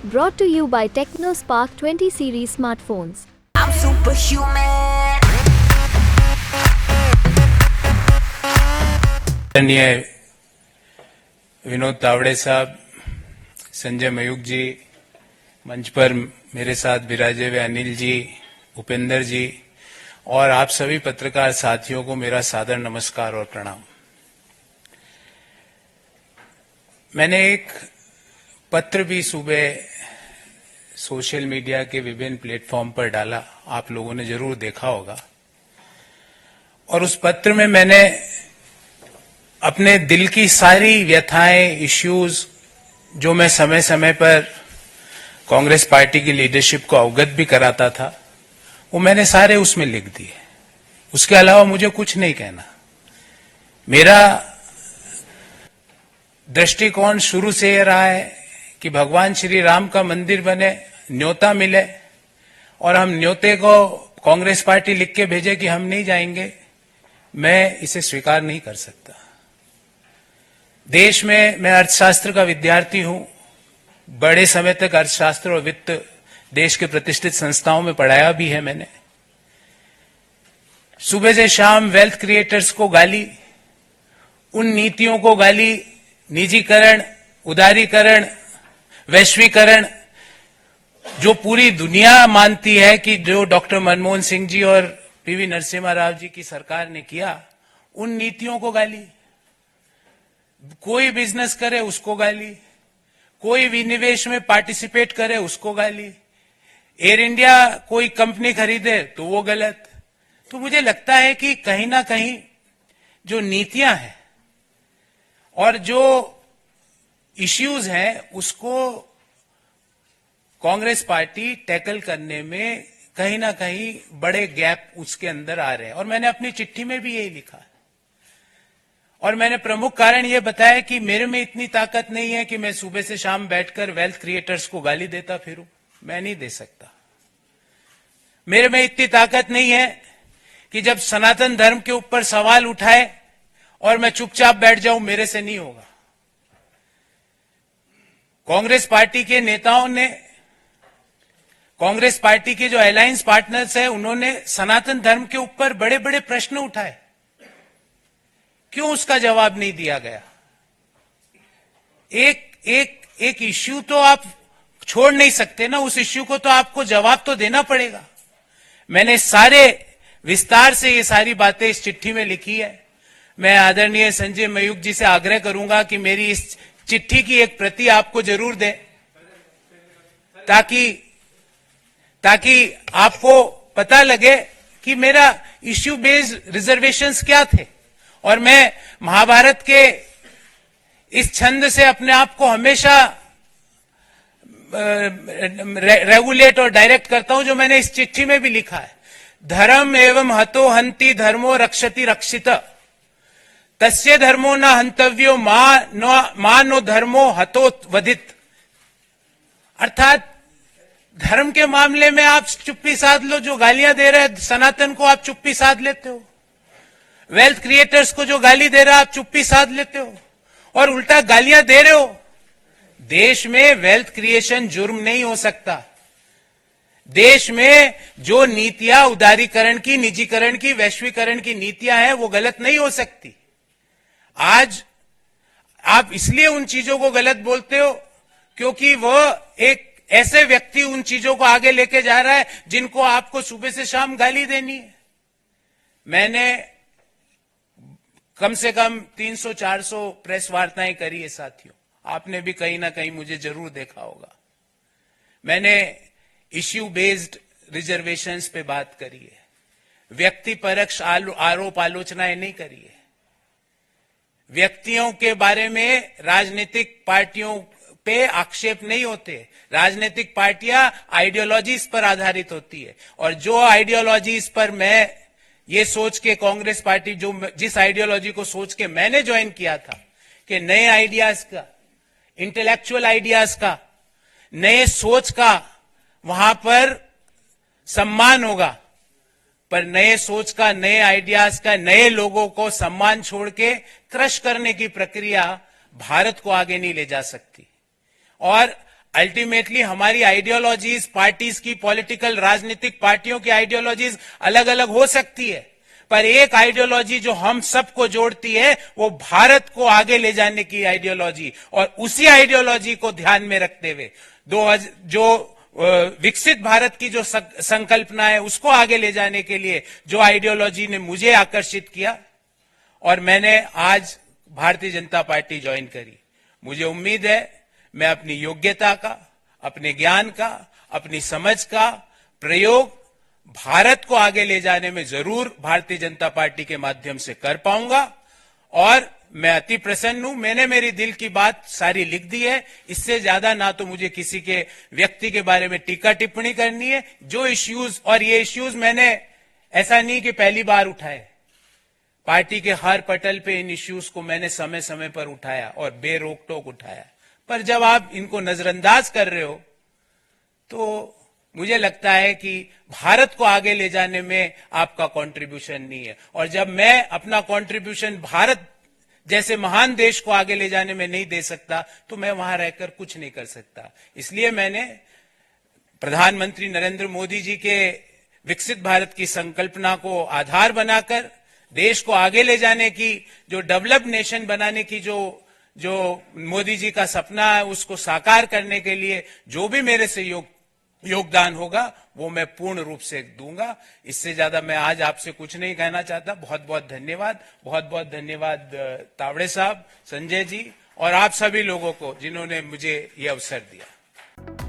Brought to you by TechnoSpark 20 series smartphones. I'm superhuman. माननीय विनोद तावड़े साहब, संजय मयूख जी, मंच पर मेरे साथ विराजे हुए अनिल जी, उपेंद्र जी और आप सभी पत्रकार साथियों को मेरा सादर नमस्कार और प्रणाम। मैंने एक पत्र भी सुबह सोशल मीडिया के विभिन्न प्लेटफॉर्म पर डाला, आप लोगों ने जरूर देखा होगा। और उस पत्र में मैंने अपने दिल की सारी व्यथाएं, इश्यूज जो मैं समय समय पर कांग्रेस पार्टी की लीडरशिप को अवगत भी कराता था, वो मैंने सारे उसमें लिख दिए। उसके अलावा मुझे कुछ नहीं कहना। मेरा दृष्टिकोण शुरू से यह रहा है कि भगवान श्री राम का मंदिर बने, न्योता मिले और हम न्योते को कांग्रेस पार्टी लिख के भेजे कि हम नहीं जाएंगे, मैं इसे स्वीकार नहीं कर सकता। देश में मैं अर्थशास्त्र का विद्यार्थी हूं, बड़े समय तक अर्थशास्त्र और वित्त देश के प्रतिष्ठित संस्थाओं में पढ़ाया भी है मैंने। सुबह से शाम वेल्थ क्रिएटर्स को गाली, उन नीतियों को गाली, निजीकरण, उदारीकरण, वैश्वीकरण, जो पूरी दुनिया मानती है कि जो डॉक्टर मनमोहन सिंह जी और पीवी नरसिम्हा राव जी की सरकार ने किया, उन नीतियों को गाली। कोई बिजनेस करे उसको गाली, कोई विनिवेश में पार्टिसिपेट करे उसको गाली, एयर इंडिया कोई कंपनी खरीदे तो वो गलत। तो मुझे लगता है कि कहीं ना कहीं जो नीतियां हैं और जो इश्यूज हैं उसको कांग्रेस पार्टी टैकल करने में कहीं ना कहीं बड़े गैप उसके अंदर आ रहे हैं। और मैंने अपनी चिट्ठी में भी यही लिखा है। और मैंने प्रमुख कारण यह बताया कि मेरे में इतनी ताकत नहीं है कि मैं सुबह से शाम बैठकर वेल्थ क्रिएटर्स को गाली देता फिरूं, मैं नहीं दे सकता। मेरे में इतनी ताकत नहीं है कि जब सनातन धर्म के ऊपर सवाल उठाए और मैं चुपचाप बैठ जाऊं, मेरे से नहीं होगा। कांग्रेस पार्टी के नेताओं ने, कांग्रेस पार्टी के जो अलायंस पार्टनर्स हैं, उन्होंने सनातन धर्म के ऊपर बड़े बड़े प्रश्न उठाए, क्यों उसका जवाब नहीं दिया गया? एक इश्यू तो आप छोड़ नहीं सकते ना, उस इश्यू को तो आपको जवाब तो देना पड़ेगा। मैंने सारे विस्तार से ये सारी बातें इस चिट्ठी में लिखी है। मैं आदरणीय संजय मयूख जी से आग्रह करूंगा कि मेरी इस चिट्ठी की एक प्रति आपको जरूर दें, ताकि आपको पता लगे कि मेरा इश्यू बेस्ड रिजर्वेशंस क्या थे। और मैं महाभारत के इस छंद से अपने आप को हमेशा रेगुलेट और डायरेक्ट करता हूं, जो मैंने इस चिट्ठी में भी लिखा है। धर्म एवं हतो हंति धर्मो रक्षति रक्षित, तस्य धर्मो न हंतव्यो मा नो धर्मो हतो वधित। अर्थात धर्म के मामले में आप चुप्पी साध लो, जो गालियां दे रहे हैं सनातन को आप चुप्पी साध लेते हो, वेल्थ क्रिएटर्स को जो गाली दे रहा है आप चुप्पी साध लेते हो, और उल्टा गालियां दे रहे हो। देश में वेल्थ क्रिएशन जुर्म नहीं हो सकता। देश में जो नीतियां उदारीकरण की, निजीकरण की, वैश्वीकरण की नीतियां हैं, वो गलत नहीं हो सकती। आज आप इसलिए उन चीजों को गलत बोलते हो क्योंकि वो एक ऐसे व्यक्ति उन चीजों को आगे लेके जा रहा है जिनको आपको सुबह से शाम गाली देनी है। मैंने कम से कम 300-400 प्रेस वार्ताएं करी है साथियों, आपने भी कहीं ना कहीं मुझे जरूर देखा होगा। मैंने इश्यू बेस्ड रिजर्वेशंस पे बात करी है, व्यक्ति परक्ष आरोप आलोचनाएं नहीं करी है। व्यक्तियों के बारे में राजनीतिक पार्टियों पे आक्षेप नहीं होते। राजनीतिक पार्टियां आइडियोलॉजीज पर आधारित होती है, और जो आइडियोलॉजीज पर मैं ये सोच के कांग्रेस पार्टी, जिस आइडियोलॉजी को सोच के मैंने ज्वाइन किया था कि नए आइडियाज का, इंटेलेक्चुअल आइडियाज का, नए सोच का वहां पर सम्मान होगा, पर नए सोच का, नए आइडियाज का, नए लोगों को सम्मान छोड़ के क्रश करने की प्रक्रिया भारत को आगे नहीं ले जा सकती। और अल्टीमेटली हमारी आइडियोलॉजीज, पार्टीज की, पॉलिटिकल राजनीतिक पार्टियों की आइडियोलॉजीज अलग अलग हो सकती है, पर एक आइडियोलॉजी जो हम सबको जोड़ती है वो भारत को आगे ले जाने की आइडियोलॉजी, और उसी आइडियोलॉजी को ध्यान में रखते हुए जो विकसित भारत की जो संकल्पना है उसको आगे ले जाने के लिए जो आइडियोलॉजी ने मुझे आकर्षित किया, और मैंने आज भारतीय जनता पार्टी ज्वाइन करी। मुझे उम्मीद है मैं अपनी योग्यता का, अपने ज्ञान का, अपनी समझ का प्रयोग भारत को आगे ले जाने में जरूर भारतीय जनता पार्टी के माध्यम से कर पाऊंगा, और मैं अति प्रसन्न हूं। मैंने मेरी दिल की बात सारी लिख दी है, इससे ज्यादा ना तो मुझे किसी के व्यक्ति के बारे में टीका टिप्पणी करनी है। जो इश्यूज, और ये इश्यूज मैंने ऐसा नहीं कि पहली बार उठाए, पार्टी के हर पटल पे इन इश्यूज को मैंने समय समय पर उठाया और बेरोक टोक उठाया, पर जब आप इनको नजरअंदाज कर रहे हो तो मुझे लगता है कि भारत को आगे ले जाने में आपका कंट्रीब्यूशन नहीं है, और जब मैं अपना कंट्रीब्यूशन भारत जैसे महान देश को आगे ले जाने में नहीं दे सकता तो मैं वहां रहकर कुछ नहीं कर सकता। इसलिए मैंने प्रधानमंत्री नरेंद्र मोदी जी के विकसित भारत की संकल्पना को आधार बनाकर देश को आगे ले जाने की, जो डेवलप्ड नेशन बनाने की जो मोदी जी का सपना है उसको साकार करने के लिए जो भी मेरे से योगदान होगा वो मैं पूर्ण रूप से दूंगा। इससे ज्यादा मैं आज आपसे कुछ नहीं कहना चाहता। बहुत बहुत धन्यवाद, बहुत बहुत धन्यवाद तावड़े साहब, संजय जी और आप सभी लोगों को जिन्होंने मुझे ये अवसर दिया।